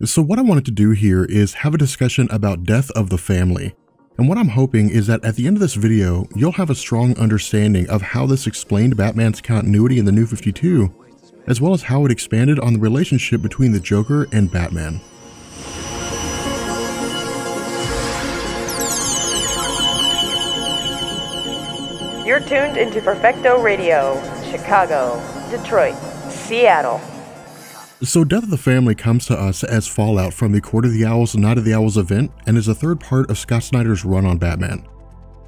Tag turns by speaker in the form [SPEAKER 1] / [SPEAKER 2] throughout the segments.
[SPEAKER 1] So what I wanted to do here is have a discussion about Death of the Family. And what I'm hoping is that at the end of this video, you'll have a strong understanding of how this explained Batman's continuity in the New 52, as well as how it expanded on the relationship between the Joker and Batman.
[SPEAKER 2] You're tuned into Perfecto Radio, Chicago, Detroit, Seattle.
[SPEAKER 1] So Death of the Family comes to us as fallout from the Court of the Owls Night of the Owls event and is a third part of Scott Snyder's run on Batman.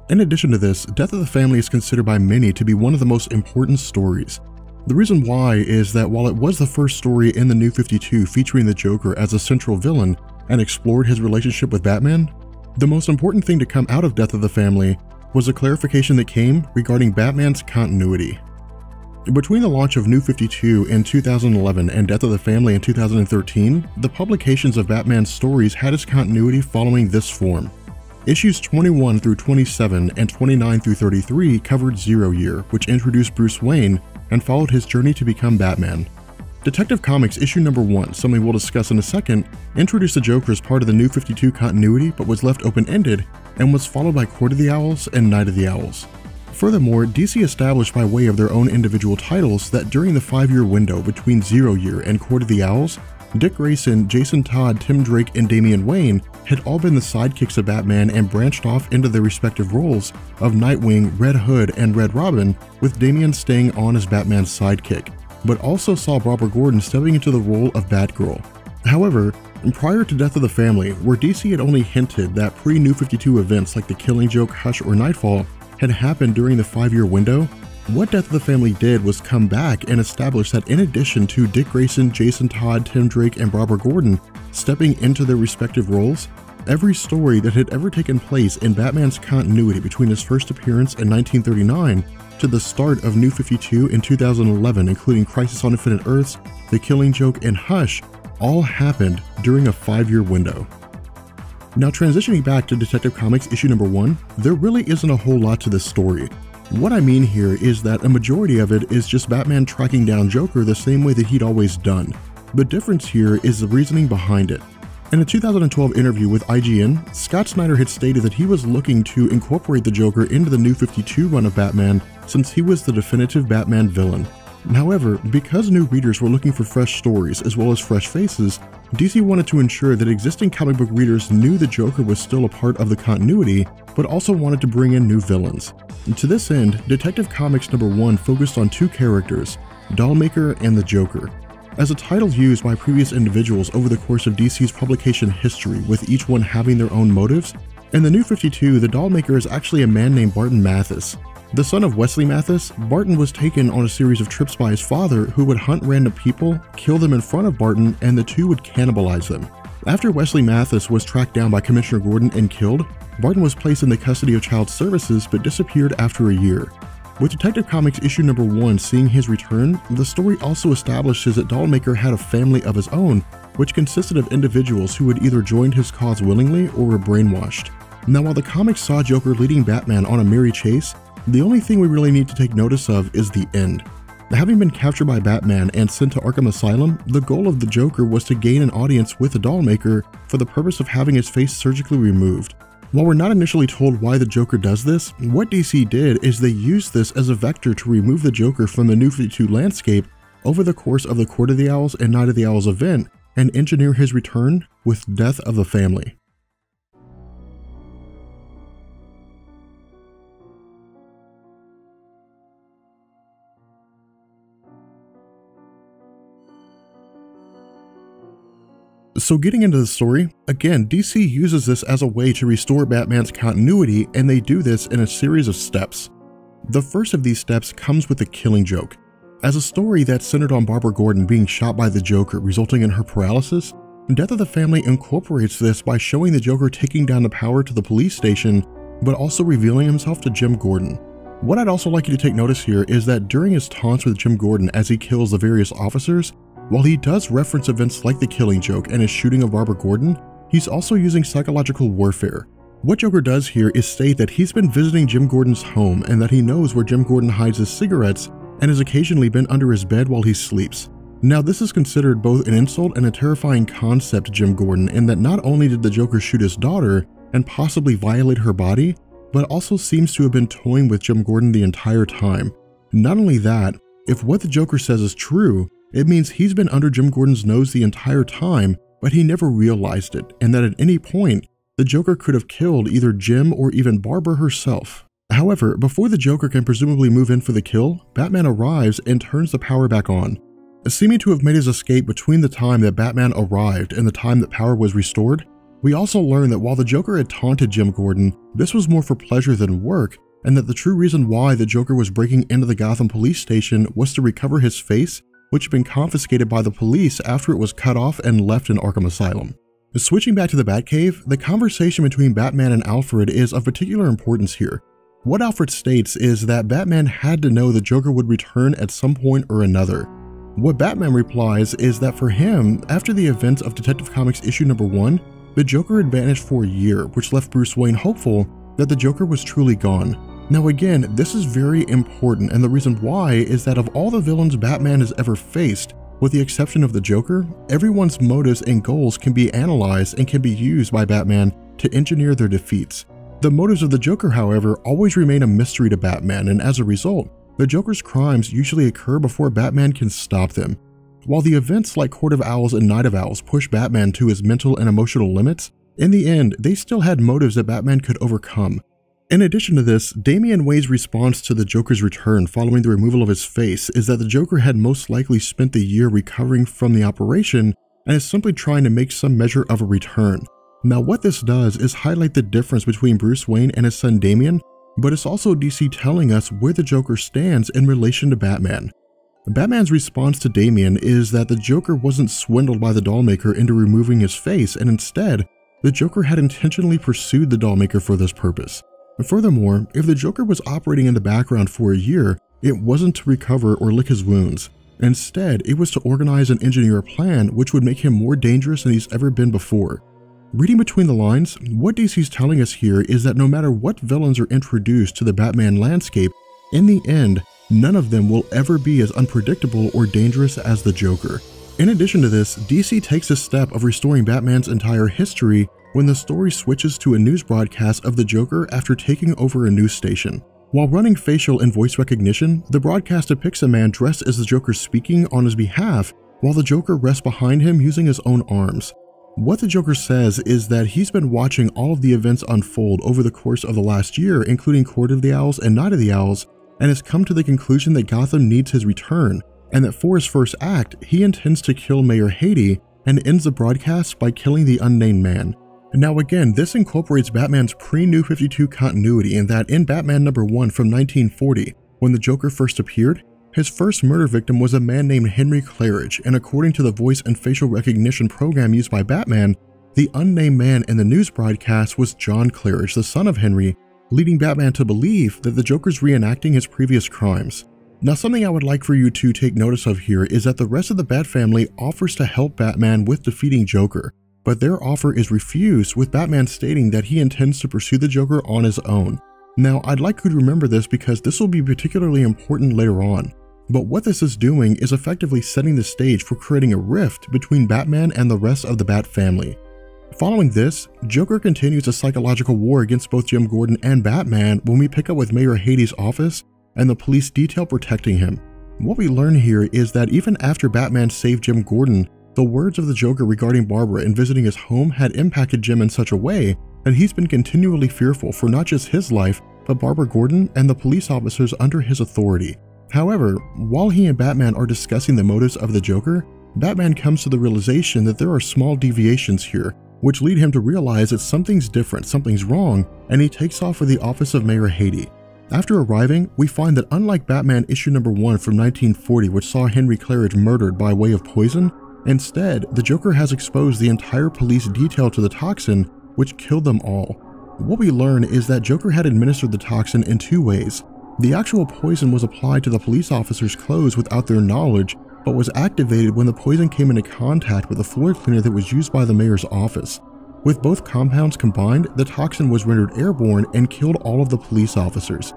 [SPEAKER 1] In addition to this, Death of the Family is considered by many to be one of the most important stories. The reason why is that while it was the first story in the New 52 featuring the Joker as a central villain and explored his relationship with Batman, the most important thing to come out of Death of the Family was a clarification that came regarding Batman's continuity. Between the launch of New 52 in 2011 and Death of the Family in 2013, the publications of Batman's stories had its continuity following this form. Issues 21 through 27 and 29 through 33 covered Zero Year, which introduced Bruce Wayne and followed his journey to become Batman. Detective Comics issue number 1, something we'll discuss in a second, introduced the Joker as part of the New 52 continuity but was left open-ended and was followed by Court of the Owls and Night of the Owls. Furthermore, DC established by way of their own individual titles that during the 5-year window between Zero Year and Court of the Owls, Dick Grayson, Jason Todd, Tim Drake, and Damian Wayne had all been the sidekicks of Batman and branched off into their respective roles of Nightwing, Red Hood, and Red Robin, with Damian staying on as Batman's sidekick, but also saw Barbara Gordon stepping into the role of Batgirl. However, prior to Death of the Family, where DC had only hinted that pre-New 52 events like The Killing Joke, Hush, or Nightfall had happened during the 5-year window, what Death of the Family did was come back and establish that in addition to Dick Grayson, Jason Todd, Tim Drake, and Barbara Gordon stepping into their respective roles, every story that had ever taken place in Batman's continuity between his first appearance in 1939 to the start of New 52 in 2011, including Crisis on Infinite Earths, The Killing Joke, and Hush, all happened during a 5-year window. Now transitioning back to Detective Comics issue number 1, there really isn't a whole lot to this story. What I mean here is that a majority of it is just Batman tracking down Joker the same way that he'd always done. The difference here is the reasoning behind it. In a 2012 interview with IGN, Scott Snyder had stated that he was looking to incorporate the Joker into the New 52 run of Batman since he was the definitive Batman villain. However, because new readers were looking for fresh stories as well as fresh faces, DC wanted to ensure that existing comic book readers knew the Joker was still a part of the continuity, but also wanted to bring in new villains. And to this end, Detective Comics number 1 focused on 2 characters, Dollmaker and the Joker, as a title used by previous individuals over the course of DC's publication history, with each one having their own motives. In the New 52, the Dollmaker is actually a man named Barton Mathis. The son of Wesley Mathis, Barton was taken on a series of trips by his father, who would hunt random people, kill them in front of Barton, and the two would cannibalize them. After Wesley Mathis was tracked down by Commissioner Gordon and killed, Barton was placed in the custody of Child Services but disappeared after a year. With Detective Comics issue number 1 seeing his return, the story also establishes that Dollmaker had a family of his own, which consisted of individuals who had either joined his cause willingly or were brainwashed. Now, while the comics saw Joker leading Batman on a merry chase, the only thing we really need to take notice of is the end. Having been captured by Batman and sent to Arkham Asylum, the goal of the Joker was to gain an audience with the Dollmaker for the purpose of having his face surgically removed. While we're not initially told why the Joker does this, what DC did is they used this as a vector to remove the Joker from the New 52 landscape over the course of the Court of the Owls and Night of the Owls event and engineer his return with Death of the Family. So getting into the story, again, DC uses this as a way to restore Batman's continuity, and they do this in a series of steps. The first of these steps comes with The Killing Joke. As a story that's centered on Barbara Gordon being shot by the Joker, resulting in her paralysis, Death of the Family incorporates this by showing the Joker taking down the power to the police station, but also revealing himself to Jim Gordon. What I'd also like you to take notice here is that during his taunts with Jim Gordon as he kills the various officers, while he does reference events like The Killing Joke and his shooting of Barbara Gordon, he's also using psychological warfare. What Joker does here is state that he's been visiting Jim Gordon's home and that he knows where Jim Gordon hides his cigarettes and has occasionally been under his bed while he sleeps. Now, this is considered both an insult and a terrifying concept to Jim Gordon in that not only did the Joker shoot his daughter and possibly violate her body, but also seems to have been toying with Jim Gordon the entire time. Not only that, if what the Joker says is true, it means he's been under Jim Gordon's nose the entire time, but he never realized it, and that at any point, the Joker could have killed either Jim or even Barbara herself. However, before the Joker can presumably move in for the kill, Batman arrives and turns the power back on. Seeming to have made his escape between the time that Batman arrived and the time that power was restored, we also learn that while the Joker had taunted Jim Gordon, this was more for pleasure than work, and that the true reason why the Joker was breaking into the Gotham police station was to recover his face, which had been confiscated by the police after it was cut off and left in Arkham Asylum. Switching back to the Batcave, the conversation between Batman and Alfred is of particular importance here. What Alfred states is that Batman had to know the Joker would return at some point or another. What Batman replies is that for him, after the events of Detective Comics issue number 1, the Joker had vanished for a year, which left Bruce Wayne hopeful that the Joker was truly gone. Now again, this is very important, and the reason why is that of all the villains Batman has ever faced, with the exception of the Joker, everyone's motives and goals can be analyzed and can be used by Batman to engineer their defeats. The motives of the Joker, however, always remain a mystery to Batman, and as a result, the Joker's crimes usually occur before Batman can stop them. While the events like Court of Owls and Night of Owls push Batman to his mental and emotional limits, in the end, they still had motives that Batman could overcome. In addition to this, Damian Wayne's response to the Joker's return following the removal of his face is that the Joker had most likely spent the year recovering from the operation and is simply trying to make some measure of a return. Now what this does is highlight the difference between Bruce Wayne and his son Damian, but it's also DC telling us where the Joker stands in relation to Batman. Batman's response to Damian is that the Joker wasn't swindled by the dollmaker into removing his face, and instead, the Joker had intentionally pursued the dollmaker for this purpose. Furthermore, if the Joker was operating in the background for a year, it wasn't to recover or lick his wounds. Instead, it was to organize and engineer a plan which would make him more dangerous than he's ever been before. Reading between the lines, what DC's telling us here is that no matter what villains are introduced to the Batman landscape, in the end, none of them will ever be as unpredictable or dangerous as the Joker. In addition to this, DC takes a step of restoring Batman's entire history when the story switches to a news broadcast of the Joker after taking over a news station. While running facial and voice recognition, the broadcast depicts a man dressed as the Joker speaking on his behalf, while the Joker rests behind him using his own arms. What the Joker says is that he's been watching all of the events unfold over the course of the last year, including Court of the Owls and Night of the Owls, and has come to the conclusion that Gotham needs his return, and that for his first act, he intends to kill Mayor Haiti and ends the broadcast by killing the unnamed man. Now again, this incorporates Batman's pre-New 52 continuity in that in Batman number 1 from 1940, when the Joker first appeared, his first murder victim was a man named Henry Claridge, and according to the voice and facial recognition program used by Batman, the unnamed man in the news broadcast was John Claridge, the son of Henry, leading Batman to believe that the Joker's reenacting his previous crimes. Now something I would like for you to take notice of here is that the rest of the Bat family offers to help Batman with defeating Joker, but their offer is refused, with Batman stating that he intends to pursue the Joker on his own. Now, I'd like you to remember this because this will be particularly important later on. But what this is doing is effectively setting the stage for creating a rift between Batman and the rest of the Bat family. Following this, Joker continues a psychological war against both Jim Gordon and Batman when we pick up with Mayor Haiti's office and the police detail protecting him. What we learn here is that even after Batman saved Jim Gordon, the words of the Joker regarding Barbara and visiting his home had impacted Jim in such a way that he's been continually fearful for not just his life, but Barbara Gordon and the police officers under his authority. However, while he and Batman are discussing the motives of the Joker, Batman comes to the realization that there are small deviations here, which lead him to realize that something's different, something's wrong, and he takes off for the office of Mayor Haiti. After arriving, we find that unlike Batman issue number 1 from 1940, which saw Henry Claridge murdered by way of poison, instead, the Joker has exposed the entire police detail to the toxin, which killed them all. What we learn is that Joker had administered the toxin in 2 ways. The actual poison was applied to the police officers' clothes without their knowledge, but was activated when the poison came into contact with the floor cleaner that was used by the mayor's office. With both compounds combined, the toxin was rendered airborne and killed all of the police officers.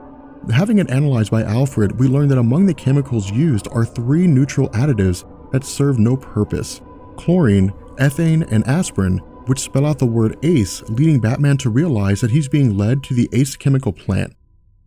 [SPEAKER 1] Having it analyzed by Alfred, we learned that among the chemicals used are 3 neutral additives that serve no purpose: chlorine, ethane, and aspirin, which spell out the word ACE, leading Batman to realize that he's being led to the ACE chemical plant.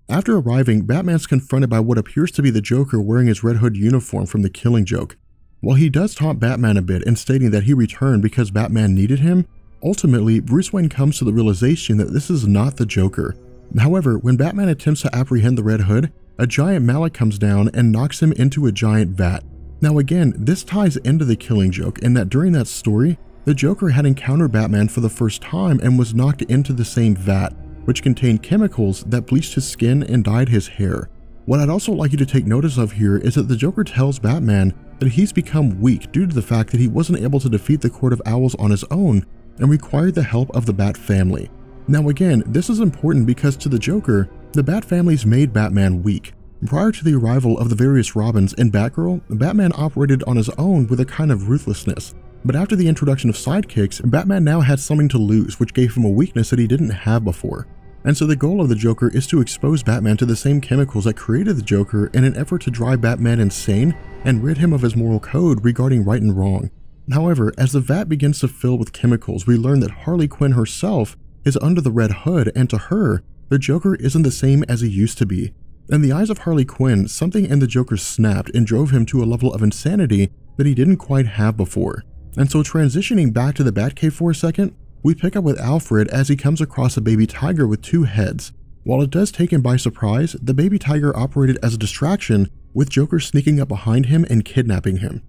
[SPEAKER 1] After arriving, Batman's confronted by what appears to be the Joker wearing his Red Hood uniform from The Killing Joke. While he does taunt Batman a bit in stating that he returned because Batman needed him, ultimately Bruce Wayne comes to the realization that this is not the Joker. However, when Batman attempts to apprehend the Red Hood, a giant mallet comes down and knocks him into a giant vat. Now again, this ties into The Killing Joke in that during that story, the Joker had encountered Batman for the first time and was knocked into the same vat, which contained chemicals that bleached his skin and dyed his hair. What I'd also like you to take notice of here is that the Joker tells Batman that he's become weak due to the fact that he wasn't able to defeat the Court of Owls on his own and required the help of the Bat family. Now again, this is important because to the Joker, the Bat family's made Batman weak. Prior to the arrival of the various Robins and Batgirl, Batman operated on his own with a kind of ruthlessness. But after the introduction of sidekicks, Batman now had something to lose, which gave him a weakness that he didn't have before. And so the goal of the Joker is to expose Batman to the same chemicals that created the Joker in an effort to drive Batman insane and rid him of his moral code regarding right and wrong. However, as the vat begins to fill with chemicals, we learn that Harley Quinn herself is under the Red Hood, and to her, the Joker isn't the same as he used to be. In the eyes of Harley Quinn, something in the Joker snapped and drove him to a level of insanity that he didn't quite have before. And so transitioning back to the Batcave for a second, we pick up with Alfred as he comes across a baby tiger with 2 heads. While it does take him by surprise, the baby tiger operated as a distraction, with Joker sneaking up behind him and kidnapping him.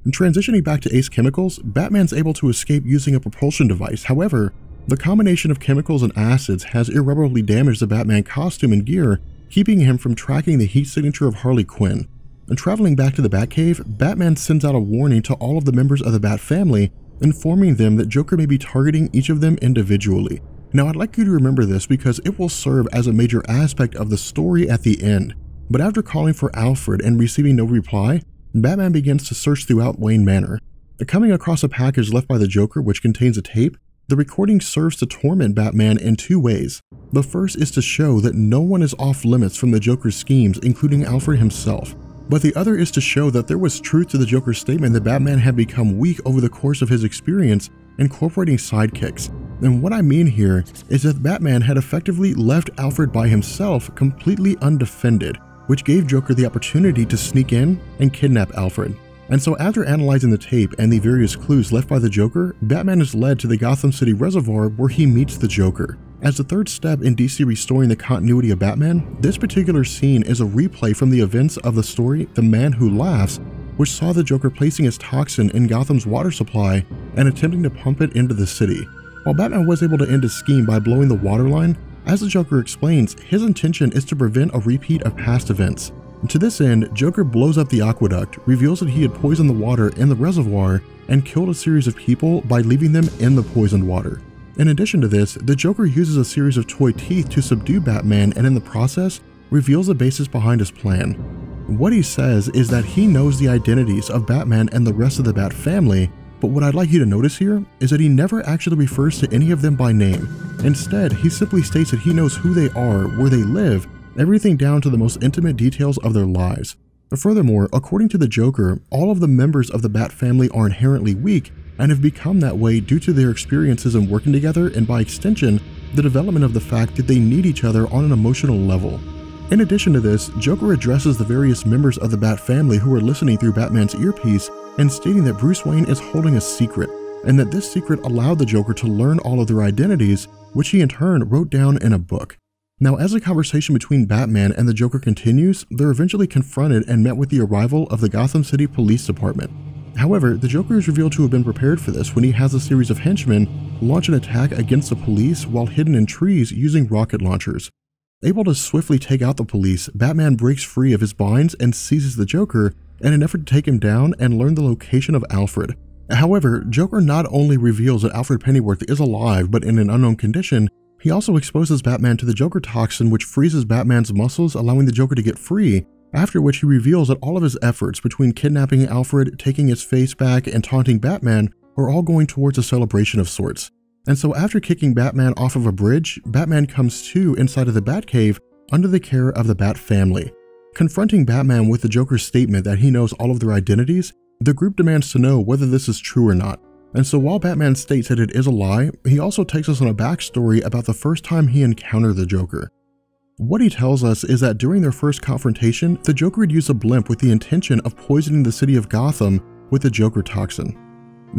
[SPEAKER 1] And transitioning back to Ace Chemicals, Batman's able to escape using a propulsion device. However, the combination of chemicals and acids has irreparably damaged the Batman costume and gear, keeping him from tracking the heat signature of Harley Quinn. And traveling back to the Batcave, Batman sends out a warning to all of the members of the Bat family, informing them that Joker may be targeting each of them individually. Now I'd like you to remember this because it will serve as a major aspect of the story at the end. But after calling for Alfred and receiving no reply, Batman begins to search throughout Wayne Manor. Coming across a package left by the Joker which contains a tape, the recording serves to torment Batman in 2 ways. The first is to show that no one is off limits from the Joker's schemes, including Alfred himself. But the other is to show that there was truth to the Joker's statement that Batman had become weak over the course of his experience incorporating sidekicks. And what I mean here is that Batman had effectively left Alfred by himself completely undefended, which gave Joker the opportunity to sneak in and kidnap Alfred. And so after analyzing the tape and the various clues left by the Joker, Batman is led to the Gotham City Reservoir where he meets the Joker. As the third step in DC restoring the continuity of Batman, this particular scene is a replay from the events of the story The Man Who Laughs, which saw the Joker placing his toxin in Gotham's water supply and attempting to pump it into the city. While Batman was able to end his scheme by blowing the water line, as the Joker explains, his intention is to prevent a repeat of past events. And to this end, Joker blows up the aqueduct, reveals that he had poisoned the water in the reservoir, and killed a series of people by leaving them in the poisoned water. In addition to this, the Joker uses a series of toy teeth to subdue Batman and in the process, reveals the basis behind his plan. What he says is that he knows the identities of Batman and the rest of the Bat family, but what I'd like you to notice here is that he never actually refers to any of them by name. Instead, he simply states that he knows who they are, where they live, everything down to the most intimate details of their lives. Furthermore, according to the Joker, all of the members of the Bat family are inherently weak and have become that way due to their experiences in working together and by extension, the development of the fact that they need each other on an emotional level. In addition to this, Joker addresses the various members of the Bat family who are listening through Batman's earpiece and stating that Bruce Wayne is holding a secret, and that this secret allowed the Joker to learn all of their identities, which he in turn wrote down in a book. Now, as the conversation between Batman and the Joker continues, they're eventually confronted and met with the arrival of the Gotham City Police Department. However, the Joker is revealed to have been prepared for this when he has a series of henchmen launch an attack against the police while hidden in trees using rocket launchers. Able to swiftly take out the police, Batman breaks free of his binds and seizes the Joker in an effort to take him down and learn the location of Alfred. However, Joker not only reveals that Alfred Pennyworth is alive but in an unknown condition, he also exposes Batman to the Joker toxin, which freezes Batman's muscles, allowing the Joker to get free, after which he reveals that all of his efforts between kidnapping Alfred, taking his face back, and taunting Batman are all going towards a celebration of sorts. And so after kicking Batman off of a bridge, Batman comes to inside of the Batcave under the care of the Bat family. Confronting Batman with the Joker's statement that he knows all of their identities, The group demands to know whether this is true or not, and so while Batman states that it is a lie, he also takes us on a backstory about the first time he encountered the Joker. What he tells us is that during their first confrontation, the Joker had used a blimp with the intention of poisoning the city of Gotham with the Joker toxin.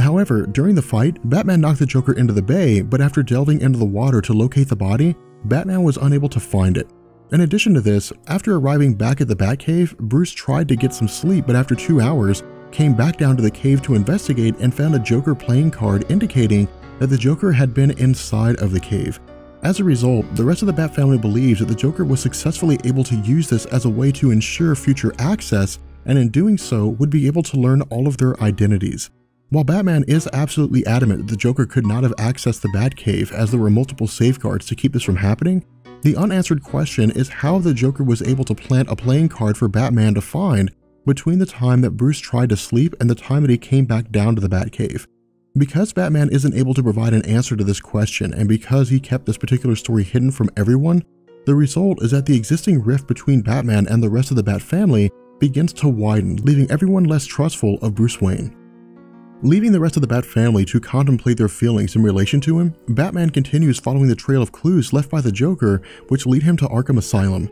[SPEAKER 1] However, during the fight, Batman knocked the Joker into the bay, but after delving into the water to locate the body, Batman was unable to find it. In addition to this, after arriving back at the Batcave, Bruce tried to get some sleep, but after 2 hours, came back down to the cave to investigate and found a Joker playing card indicating that the Joker had been inside of the cave. As a result, the rest of the Bat family believes that the Joker was successfully able to use this as a way to ensure future access, and in doing so would be able to learn all of their identities. While Batman is absolutely adamant that the Joker could not have accessed the Batcave as there were multiple safeguards to keep this from happening, the unanswered question is how the Joker was able to plant a playing card for Batman to find between the time that Bruce tried to sleep and the time that he came back down to the Batcave. Because Batman isn't able to provide an answer to this question, and because he kept this particular story hidden from everyone, the result is that the existing rift between Batman and the rest of the Bat family begins to widen, leaving everyone less trustful of Bruce Wayne. Leaving the rest of the Bat family to contemplate their feelings in relation to him, Batman continues following the trail of clues left by the Joker, which lead him to Arkham Asylum.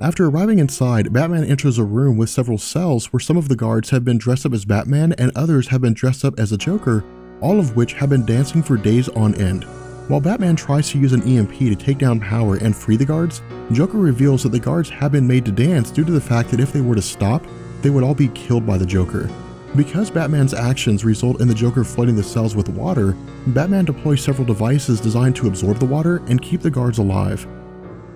[SPEAKER 1] After arriving inside, Batman enters a room with several cells where some of the guards have been dressed up as Batman and others have been dressed up as the Joker, all of which have been dancing for days on end. While Batman tries to use an EMP to take down power and free the guards, Joker reveals that the guards have been made to dance due to the fact that if they were to stop, they would all be killed by the Joker. Because Batman's actions result in the Joker flooding the cells with water, Batman deploys several devices designed to absorb the water and keep the guards alive.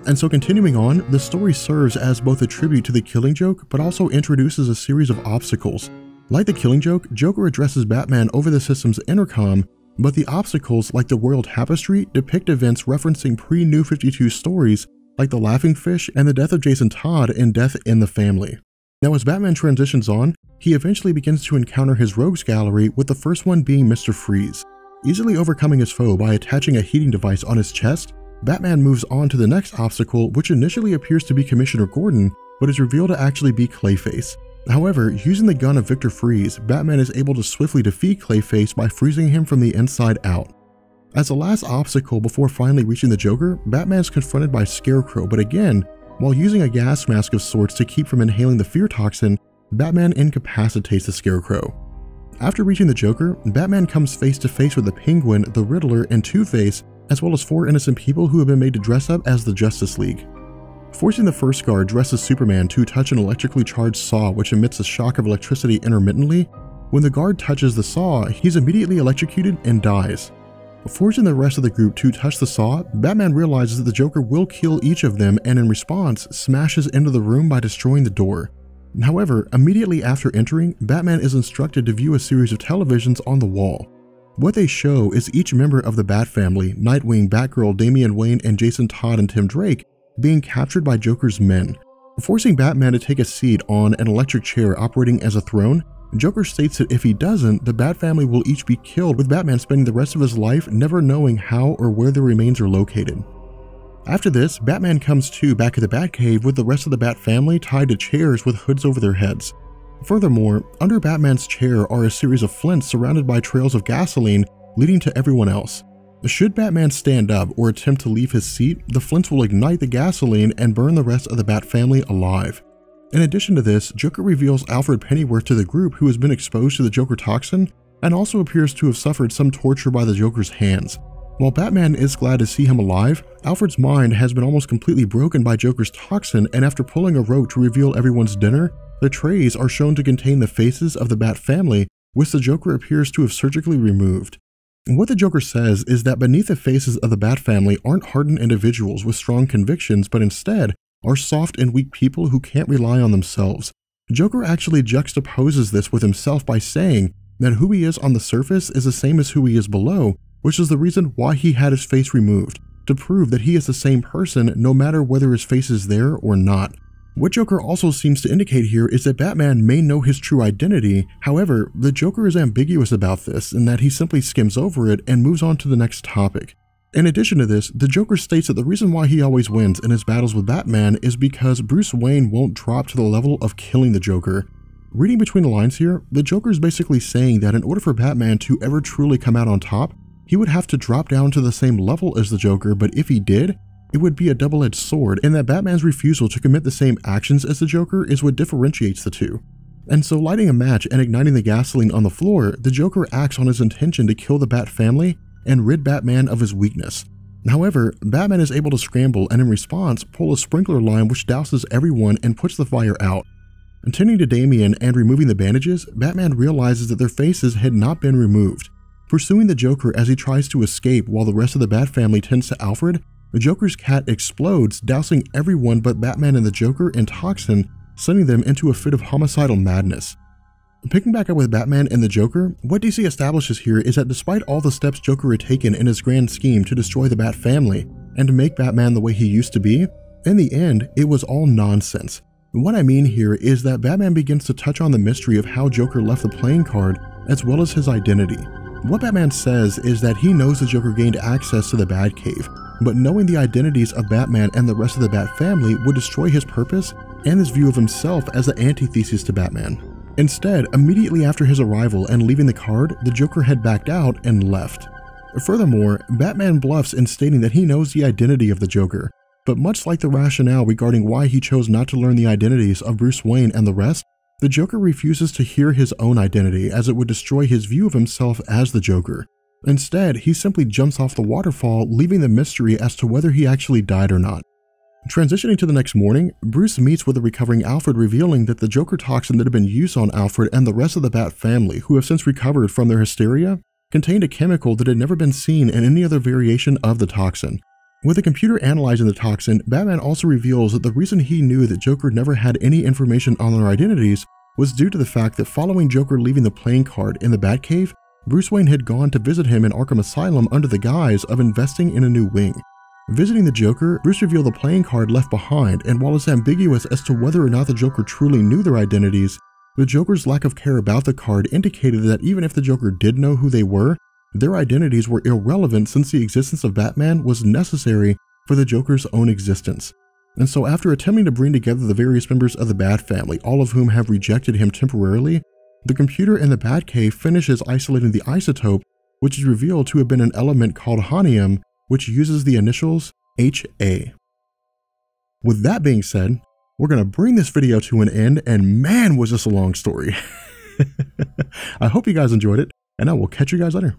[SPEAKER 1] And so continuing on, the story serves as both a tribute to the Killing Joke, but also introduces a series of obstacles. Like the Killing Joke, Joker addresses Batman over the system's intercom, but the obstacles, like the Royal Tapestry, depict events referencing pre-New 52 stories like the Laughing Fish and the death of Jason Todd in Death in the Family. Now as Batman transitions on, he eventually begins to encounter his rogues gallery, with the first one being Mr. Freeze. Easily overcoming his foe by attaching a heating device on his chest, Batman moves on to the next obstacle, which initially appears to be Commissioner Gordon, but is revealed to actually be Clayface. However, using the gun of Victor Freeze, Batman is able to swiftly defeat Clayface by freezing him from the inside out. As the last obstacle before finally reaching the Joker, Batman is confronted by Scarecrow, but again, while using a gas mask of sorts to keep from inhaling the fear toxin, Batman incapacitates the Scarecrow. After reaching the Joker, Batman comes face to face with the Penguin, the Riddler, and Two-Face, as well as 4 innocent people who have been made to dress up as the Justice League. Forcing the first guard dressed as Superman to touch an electrically charged saw which emits a shock of electricity intermittently, when the guard touches the saw, he's immediately electrocuted and dies. Forcing the rest of the group to touch the saw, Batman realizes that the Joker will kill each of them and in response smashes into the room by destroying the door. However, immediately after entering, Batman is instructed to view a series of televisions on the wall. What they show is each member of the Bat family, Nightwing, Batgirl, Damian Wayne, and Jason Todd and Tim Drake, being captured by Joker's men. Forcing Batman to take a seat on an electric chair operating as a throne, Joker states that if he doesn't, the Bat family will each be killed, with Batman spending the rest of his life never knowing how or where their remains are located. After this, Batman comes to back at the Batcave with the rest of the Bat family tied to chairs with hoods over their heads. Furthermore, under Batman's chair are a series of flints surrounded by trails of gasoline leading to everyone else. Should Batman stand up or attempt to leave his seat, the flints will ignite the gasoline and burn the rest of the Bat family alive. In addition to this, Joker reveals Alfred Pennyworth to the group, who has been exposed to the Joker toxin and also appears to have suffered some torture by the Joker's hands. While Batman is glad to see him alive, Alfred's mind has been almost completely broken by Joker's toxin, and after pulling a rope to reveal everyone's dinner, the trays are shown to contain the faces of the Bat family, which the Joker appears to have surgically removed. What the Joker says is that beneath the faces of the Bat family aren't hardened individuals with strong convictions, but instead are soft and weak people who can't rely on themselves. Joker actually juxtaposes this with himself by saying that who he is on the surface is the same as who he is below, which is the reason why he had his face removed, to prove that he is the same person no matter whether his face is there or not. What Joker also seems to indicate here is that Batman may know his true identity. However, the Joker is ambiguous about this in that he simply skims over it and moves on to the next topic. In addition to this, the Joker states that the reason why he always wins in his battles with Batman is because Bruce Wayne won't drop to the level of killing the Joker. Reading between the lines here, the Joker is basically saying that in order for Batman to ever truly come out on top, he would have to drop down to the same level as the Joker, but if he did, it would be a double-edged sword, and that Batman's refusal to commit the same actions as the Joker is what differentiates the two. And so lighting a match and igniting the gasoline on the floor, the Joker acts on his intention to kill the Bat family and rid Batman of his weakness. However, Batman is able to scramble and in response pull a sprinkler line which douses everyone and puts the fire out. Attending to Damian and removing the bandages, Batman realizes that their faces had not been removed. Pursuing the Joker as he tries to escape while the rest of the Bat family tends to Alfred, the Joker's cat explodes, dousing everyone but Batman and the Joker in toxin, sending them into a fit of homicidal madness. Picking back up with Batman and the Joker, what DC establishes here is that despite all the steps Joker had taken in his grand scheme to destroy the Bat family and to make Batman the way he used to be, in the end, it was all nonsense. What I mean here is that Batman begins to touch on the mystery of how Joker left the playing card as well as his identity. What Batman says is that he knows the Joker gained access to the Batcave, but knowing the identities of Batman and the rest of the Bat family would destroy his purpose and his view of himself as the antithesis to Batman. Instead, immediately after his arrival and leaving the card, the Joker had backed out and left. Furthermore, Batman bluffs in stating that he knows the identity of the Joker, but much like the rationale regarding why he chose not to learn the identities of Bruce Wayne and the rest, the Joker refuses to hear his own identity as it would destroy his view of himself as the Joker. Instead, he simply jumps off the waterfall, leaving the mystery as to whether he actually died or not. Transitioning to the next morning, Bruce meets with the recovering Alfred, revealing that the Joker toxin that had been used on Alfred and the rest of the Bat family, who have since recovered from their hysteria, contained a chemical that had never been seen in any other variation of the toxin. With the computer analyzing the toxin, Batman also reveals that the reason he knew that Joker never had any information on their identities was due to the fact that following Joker leaving the playing card in the Batcave, Bruce Wayne had gone to visit him in Arkham Asylum under the guise of investing in a new wing. Visiting the Joker, Bruce revealed the playing card left behind, and while it's ambiguous as to whether or not the Joker truly knew their identities, the Joker's lack of care about the card indicated that even if the Joker did know who they were, their identities were irrelevant since the existence of Batman was necessary for the Joker's own existence. And so after attempting to bring together the various members of the Bat family, all of whom have rejected him temporarily, the computer in the Batcave finishes isolating the isotope, which is revealed to have been an element called honium, which uses the initials HA. With that being said, we're going to bring this video to an end, and man was this a long story. I hope you guys enjoyed it, and I will catch you guys later.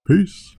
[SPEAKER 1] Peace.